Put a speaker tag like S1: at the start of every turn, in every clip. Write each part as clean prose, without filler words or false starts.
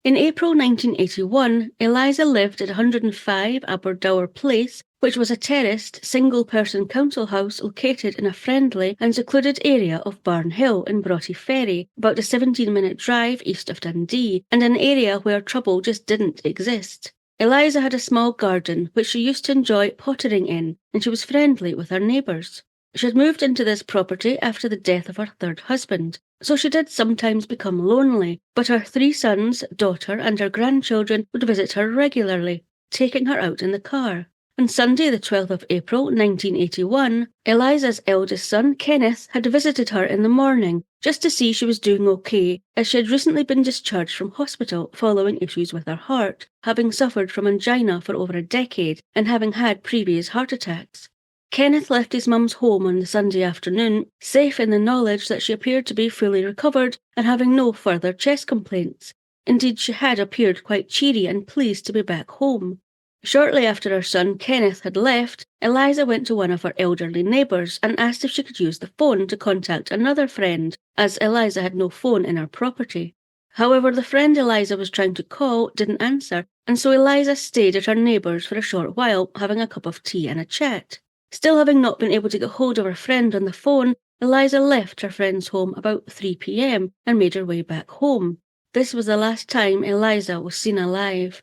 S1: In April 1981, Eliza lived at 105 Aberdour Place, which was a terraced, single-person council house located in a friendly and secluded area of Barn Hill in Broughty Ferry, about a 17-minute drive east of Dundee, and an area where trouble just didn't exist. Eliza had a small garden which she used to enjoy pottering in, and she was friendly with her neighbours. She had moved into this property after the death of her third husband, so she did sometimes become lonely, but her 3 sons, daughter and her grandchildren would visit her regularly, taking her out in the car. On Sunday the 12th of April 1981, Eliza's eldest son, Kenneth, had visited her in the morning, just to see she was doing okay, as she had recently been discharged from hospital following issues with her heart, having suffered from angina for over a decade and having had previous heart attacks. Kenneth left his mum's home on the Sunday afternoon, safe in the knowledge that she appeared to be fully recovered and having no further chest complaints. Indeed, she had appeared quite cheery and pleased to be back home. Shortly after her son Kenneth had left, Eliza went to one of her elderly neighbours and asked if she could use the phone to contact another friend, as Eliza had no phone in her property. However, the friend Eliza was trying to call didn't answer, and so Eliza stayed at her neighbour's for a short while, having a cup of tea and a chat. Still having not been able to get hold of her friend on the phone, Eliza left her friend's home about 3 p.m. and made her way back home. This was the last time Eliza was seen alive.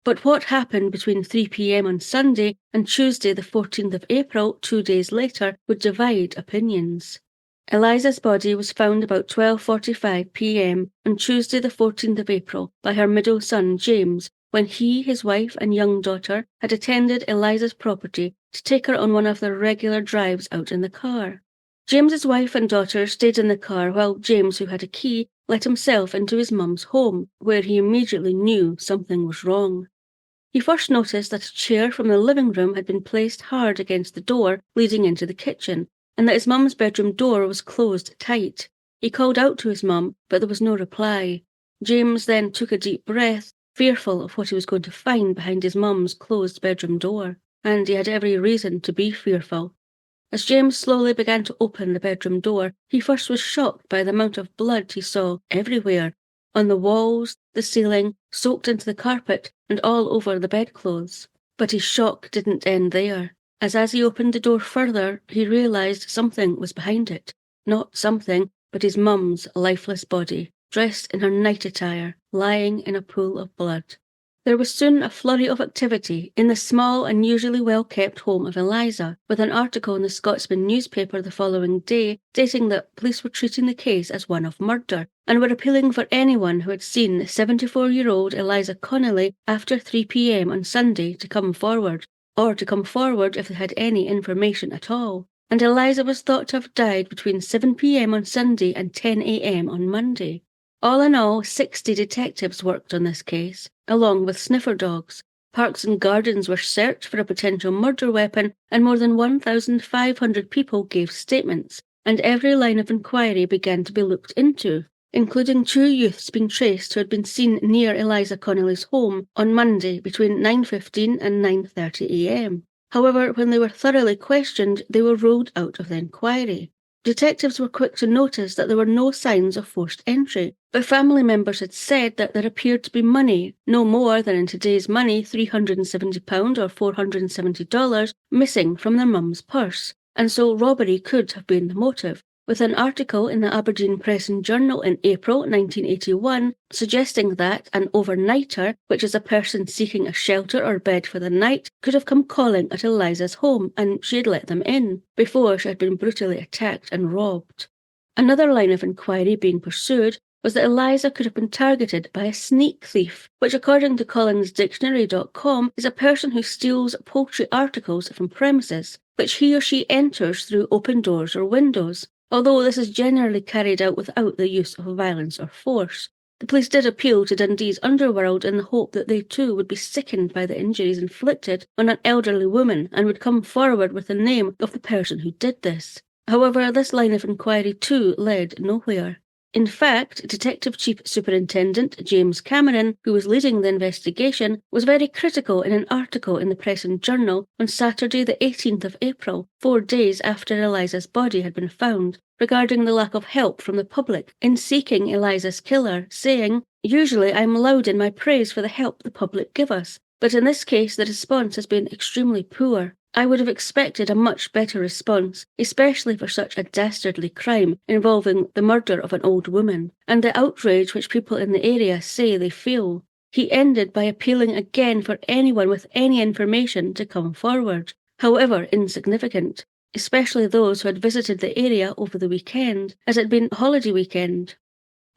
S1: But what happened between 3 p.m. on Sunday and Tuesday the 14th of April, 2 days later, would divide opinions. Eliza's body was found about 12:45 p.m. on Tuesday the 14th of April by her middle son James, when he, his wife and young daughter had attended Eliza's property to take her on one of their regular drives out in the car. James's wife and daughter stayed in the car while James, who had a key, let himself into his mum's home, where he immediately knew something was wrong. He first noticed that a chair from the living room had been placed hard against the door leading into the kitchen, and that his mum's bedroom door was closed tight. He called out to his mum, but there was no reply. James then took a deep breath, fearful of what he was going to find behind his mum's closed bedroom door, and he had every reason to be fearful. As James slowly began to open the bedroom door, he first was shocked by the amount of blood he saw everywhere, on the walls, the ceiling, soaked into the carpet, and all over the bedclothes. But his shock didn't end there, as he opened the door further, he realised something was behind it. Not something, but his mum's lifeless body, dressed in her night attire, lying in a pool of blood. There was soon a flurry of activity in the small and usually well-kept home of Eliza, with an article in the Scotsman newspaper the following day stating that police were treating the case as one of murder, and were appealing for anyone who had seen 74-year-old Eliza Connelly after 3 p.m. on Sunday to come forward, or to come forward if they had any information at all. And Eliza was thought to have died between 7 p.m. on Sunday and 10 a.m. on Monday. All in all, 60 detectives worked on this case, along with sniffer dogs. Parks and gardens were searched for a potential murder weapon, and more than 1,500 people gave statements, and every line of inquiry began to be looked into, including 2 youths being traced who had been seen near Eliza Connelly's home on Monday between 9:15 and 9:30 a.m. However, when they were thoroughly questioned, they were ruled out of the inquiry. Detectives were quick to notice that there were no signs of forced entry, but family members had said that there appeared to be money, no more than in today's money £370 or $470, missing from their mum's purse, and so robbery could have been the motive, with an article in the Aberdeen Press and Journal in April 1981 suggesting that an overnighter, which is a person seeking a shelter or bed for the night, could have come calling at Eliza's home and she had let them in, before she had been brutally attacked and robbed. Another line of inquiry being pursued was that Eliza could have been targeted by a sneak thief, which according to collinsdictionary.com is a person who steals poultry articles from premises, which he or she enters through open doors or windows, although this is generally carried out without the use of violence or force. The police did appeal to Dundee's underworld in the hope that they too would be sickened by the injuries inflicted on an elderly woman and would come forward with the name of the person who did this. However, this line of inquiry too led nowhere. In fact, Detective Chief Superintendent James Cameron, who was leading the investigation, was very critical in an article in the Press and Journal on Saturday the 18th of April, 4 days after Eliza's body had been found, regarding the lack of help from the public in seeking Eliza's killer, saying, "Usually I am loud in my praise for the help the public give us, but in this case the response has been extremely poor. I would have expected a much better response, especially for such a dastardly crime involving the murder of an old woman, and the outrage which people in the area say they feel." He ended by appealing again for anyone with any information to come forward, however insignificant, especially those who had visited the area over the weekend, as it had been a holiday weekend.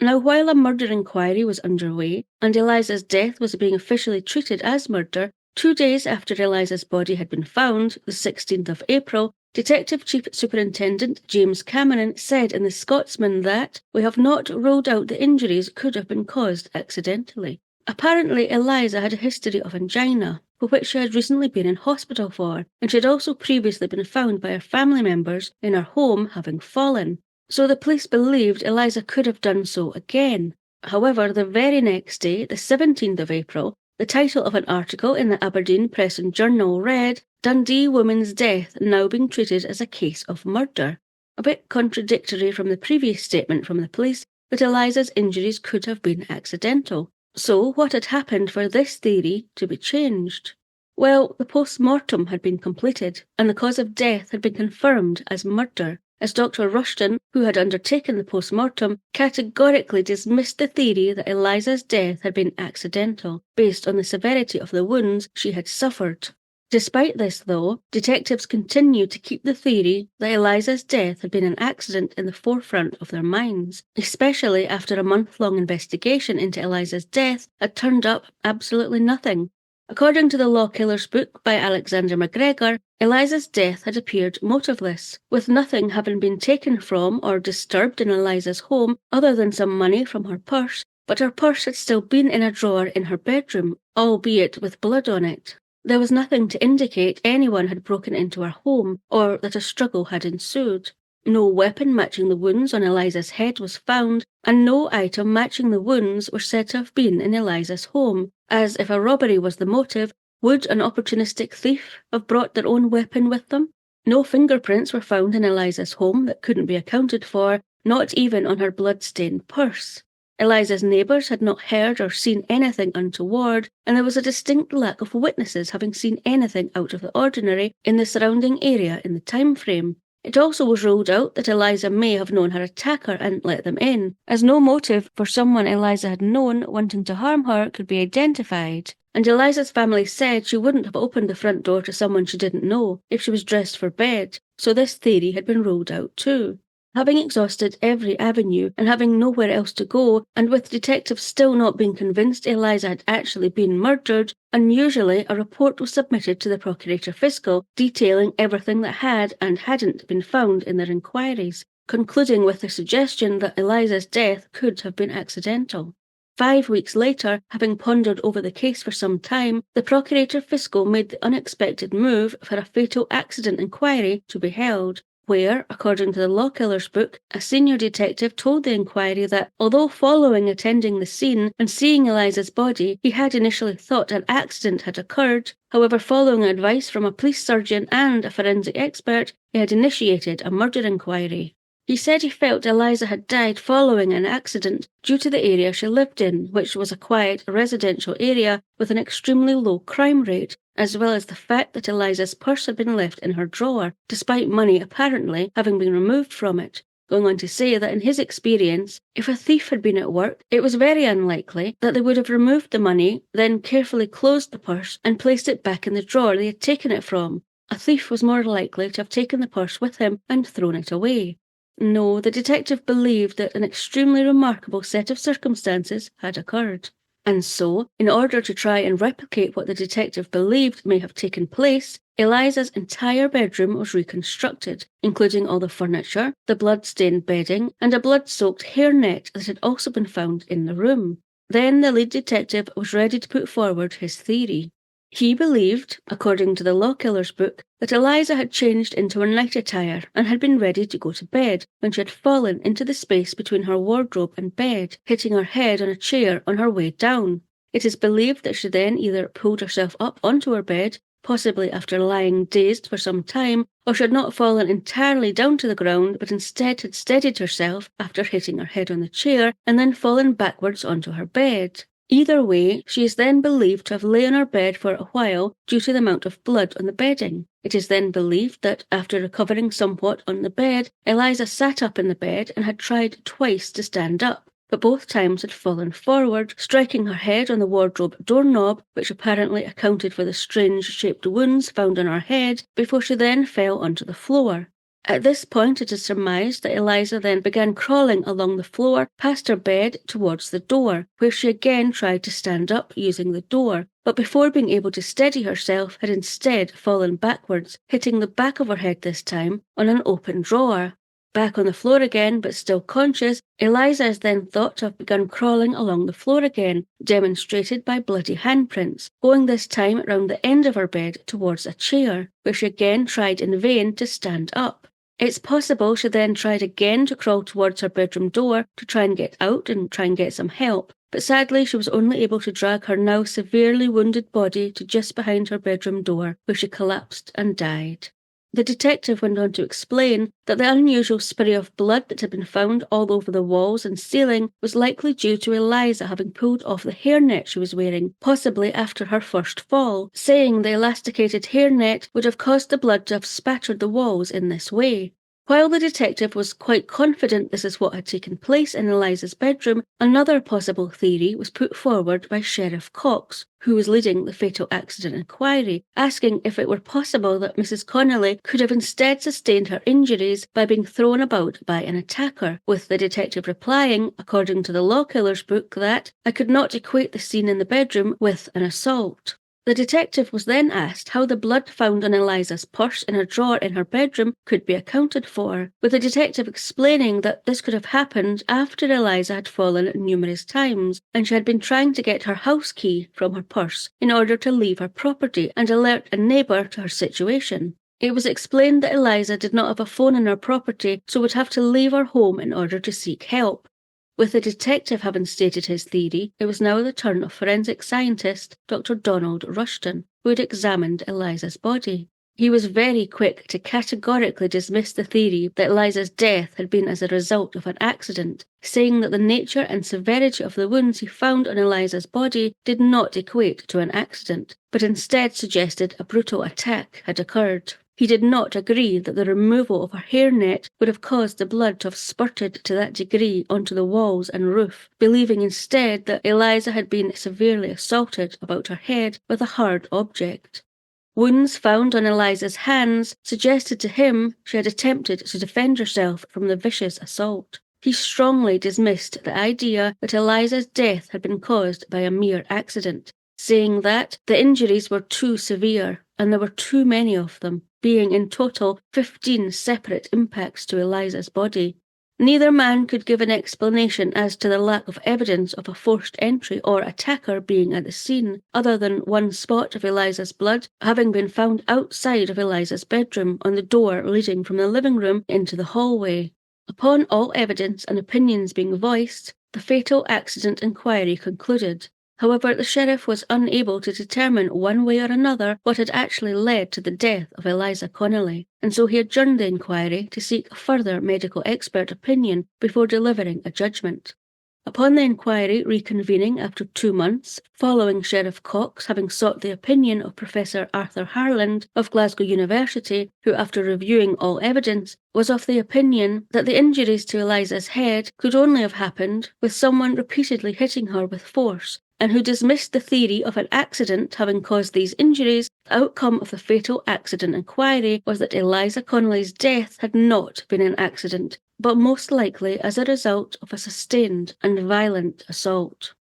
S1: Now, while a murder inquiry was underway, and Eliza's death was being officially treated as murder, 2 days after Eliza's body had been found, the 16th of April, Detective Chief Superintendent James Cameron said in the Scotsman that, "We have not ruled out the injuries could have been caused accidentally." Apparently, Eliza had a history of angina, for which she had recently been in hospital for, and she had also previously been found by her family members in her home having fallen. So the police believed Eliza could have done so again. However, the very next day, the 17th of April, the title of an article in the Aberdeen Press and Journal read, "Dundee woman's death now being treated as a case of murder." A bit contradictory from the previous statement from the police that Eliza's injuries could have been accidental. So what had happened for this theory to be changed? Well, the post-mortem had been completed, and the cause of death had been confirmed as murder, as Dr. Rushton, who had undertaken the post-mortem, categorically dismissed the theory that Eliza's death had been accidental, based on the severity of the wounds she had suffered. Despite this, though, detectives continued to keep the theory that Eliza's death had been an accident in the forefront of their minds, especially after a month-long investigation into Eliza's death had turned up absolutely nothing. According to the Law Killer's book by Alexander McGregor, Eliza's death had appeared motiveless, with nothing having been taken from or disturbed in Eliza's home other than some money from her purse, but her purse had still been in a drawer in her bedroom, albeit with blood on it. There was nothing to indicate anyone had broken into her home, or that a struggle had ensued. No weapon matching the wounds on Eliza's head was found, and no item matching the wounds were said to have been in Eliza's home, as if a robbery was the motive, would an opportunistic thief have brought their own weapon with them? No fingerprints were found in Eliza's home that couldn't be accounted for, not even on her blood-stained purse. Eliza's neighbours had not heard or seen anything untoward, and there was a distinct lack of witnesses having seen anything out of the ordinary in the surrounding area in the time frame. It also was ruled out that Eliza may have known her attacker and let them in, as no motive for someone Eliza had known wanting to harm her could be identified. And Eliza's family said she wouldn't have opened the front door to someone she didn't know if she was dressed for bed, so this theory had been ruled out too. Having exhausted every avenue and having nowhere else to go, and with detectives still not being convinced Eliza had actually been murdered, unusually a report was submitted to the Procurator Fiscal detailing everything that had and hadn't been found in their inquiries, concluding with the suggestion that Eliza's death could have been accidental. 5 weeks later, having pondered over the case for some time, the Procurator Fiscal made the unexpected move for a fatal accident inquiry to be held, where, according to the Law Killer's book, a senior detective told the inquiry that, although following attending the scene and seeing Eliza's body, he had initially thought an accident had occurred, however, following advice from a police surgeon and a forensic expert, he had initiated a murder inquiry. He said he felt Eliza had died following an accident due to the area she lived in, which was a quiet residential area with an extremely low crime rate, as well as the fact that Eliza's purse had been left in her drawer, despite money apparently having been removed from it, going on to say that in his experience, if a thief had been at work, it was very unlikely that they would have removed the money, then carefully closed the purse and placed it back in the drawer they had taken it from. A thief was more likely to have taken the purse with him and thrown it away. No, the detective believed that an extremely remarkable set of circumstances had occurred. And so, in order to try and replicate what the detective believed may have taken place, Eliza's entire bedroom was reconstructed, including all the furniture, the blood-stained bedding, and a blood-soaked hairnet that had also been found in the room. Then the lead detective was ready to put forward his theory. He believed, according to the Law Killer's book, that Eliza had changed into her night attire and had been ready to go to bed when she had fallen into the space between her wardrobe and bed, hitting her head on a chair on her way down. It is believed that she then either pulled herself up onto her bed, possibly after lying dazed for some time, or she had not fallen entirely down to the ground, but instead had steadied herself after hitting her head on the chair and then fallen backwards onto her bed. Either way, she is then believed to have lain on her bed for a while due to the amount of blood on the bedding. It is then believed that, after recovering somewhat on the bed, Eliza sat up in the bed and had tried twice to stand up, but both times had fallen forward, striking her head on the wardrobe doorknob, which apparently accounted for the strange-shaped wounds found on her head, before she then fell onto the floor. At this point, it is surmised that Eliza then began crawling along the floor past her bed towards the door, where she again tried to stand up using the door, but before being able to steady herself had instead fallen backwards, hitting the back of her head this time on an open drawer. Back on the floor again, but still conscious, Eliza is then thought to have begun crawling along the floor again, demonstrated by bloody handprints, going this time round the end of her bed towards a chair, where she again tried in vain to stand up. It's possible she then tried again to crawl towards her bedroom door to try and get out and try and get some help, but sadly she was only able to drag her now severely wounded body to just behind her bedroom door, where she collapsed and died. The detective went on to explain that the unusual spray of blood that had been found all over the walls and ceiling was likely due to Eliza having pulled off the hairnet she was wearing, possibly after her first fall, saying the elasticated hairnet would have caused the blood to have spattered the walls in this way. While the detective was quite confident this is what had taken place in Eliza's bedroom, another possible theory was put forward by Sheriff Cox, who was leading the fatal accident inquiry, asking if it were possible that Mrs. Connolly could have instead sustained her injuries by being thrown about by an attacker, with the detective replying, according to the Law Killer's book, that "I could not equate the scene in the bedroom with an assault." The detective was then asked how the blood found on Eliza's purse in a drawer in her bedroom could be accounted for, with the detective explaining that this could have happened after Eliza had fallen numerous times, and she had been trying to get her house key from her purse in order to leave her property and alert a neighbour to her situation. It was explained that Eliza did not have a phone in her property, so would have to leave her home in order to seek help. With the detective having stated his theory, it was now the turn of forensic scientist Dr. Donald Rushton, who had examined Eliza's body. He was very quick to categorically dismiss the theory that Eliza's death had been as a result of an accident, saying that the nature and severity of the wounds he found on Eliza's body did not equate to an accident, but instead suggested a brutal attack had occurred. He did not agree that the removal of her hairnet would have caused the blood to have spurted to that degree onto the walls and roof, believing instead that Eliza had been severely assaulted about her head with a hard object. Wounds found on Eliza's hands suggested to him she had attempted to defend herself from the vicious assault. He strongly dismissed the idea that Eliza's death had been caused by a mere accident, saying that the injuries were too severe and there were too many of them, being in total 15 separate impacts to Eliza's body. Neither man could give an explanation as to the lack of evidence of a forced entry or attacker being at the scene, other than one spot of Eliza's blood having been found outside of Eliza's bedroom on the door leading from the living room into the hallway. Upon all evidence and opinions being voiced, the fatal accident inquiry concluded. However, the sheriff was unable to determine one way or another what had actually led to the death of Eliza Connelly, and so he adjourned the inquiry to seek a further medical expert opinion before delivering a judgment. Upon the inquiry reconvening after 2 months, following Sheriff Cox having sought the opinion of Professor Arthur Harland of Glasgow University, who after reviewing all evidence was of the opinion that the injuries to Eliza's head could only have happened with someone repeatedly hitting her with force, and who dismissed the theory of an accident having caused these injuries, the outcome of the fatal accident inquiry was that Eliza Connelly's death had not been an accident, but most likely as a result of a sustained and violent assault.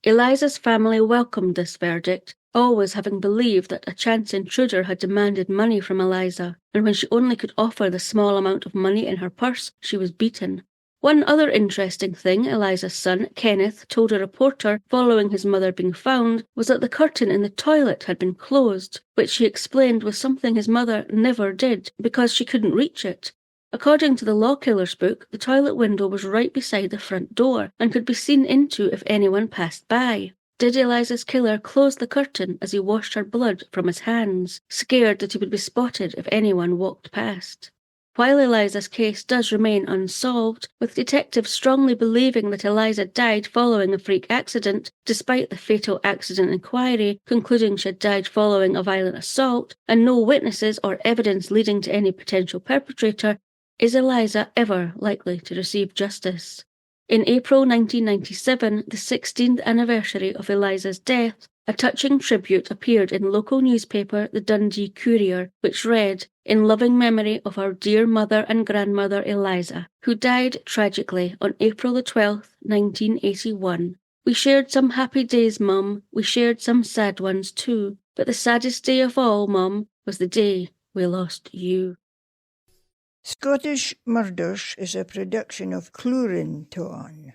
S1: Eliza's family welcomed this verdict, always having believed that a chance intruder had demanded money from Eliza, and when she only could offer the small amount of money in her purse, she was beaten. One other interesting thing Eliza's son, Kenneth, told a reporter following his mother being found was that the curtain in the toilet had been closed, which he explained was something his mother never did because she couldn't reach it. According to the Law Killer's book, the toilet window was right beside the front door and could be seen into if anyone passed by. Did Eliza's killer close the curtain as he washed her blood from his hands, scared that he would be spotted if anyone walked past? While Eliza's case does remain unsolved, with detectives strongly believing that Eliza died following a freak accident, despite the fatal accident inquiry concluding she had died following a violent assault, and no witnesses or evidence leading to any potential perpetrator, is Eliza ever likely to receive justice? In April 1997, the 16th anniversary of Eliza's death, a touching tribute appeared in local newspaper The Dundee Courier, which read, "In loving memory of our dear mother and grandmother Eliza, who died tragically on April the 12th, 1981. We shared some happy days, Mum, we shared some sad ones too, but the saddest day of all, Mum, was the day we lost you."
S2: Scottish Murders is a production of Clurin Ton.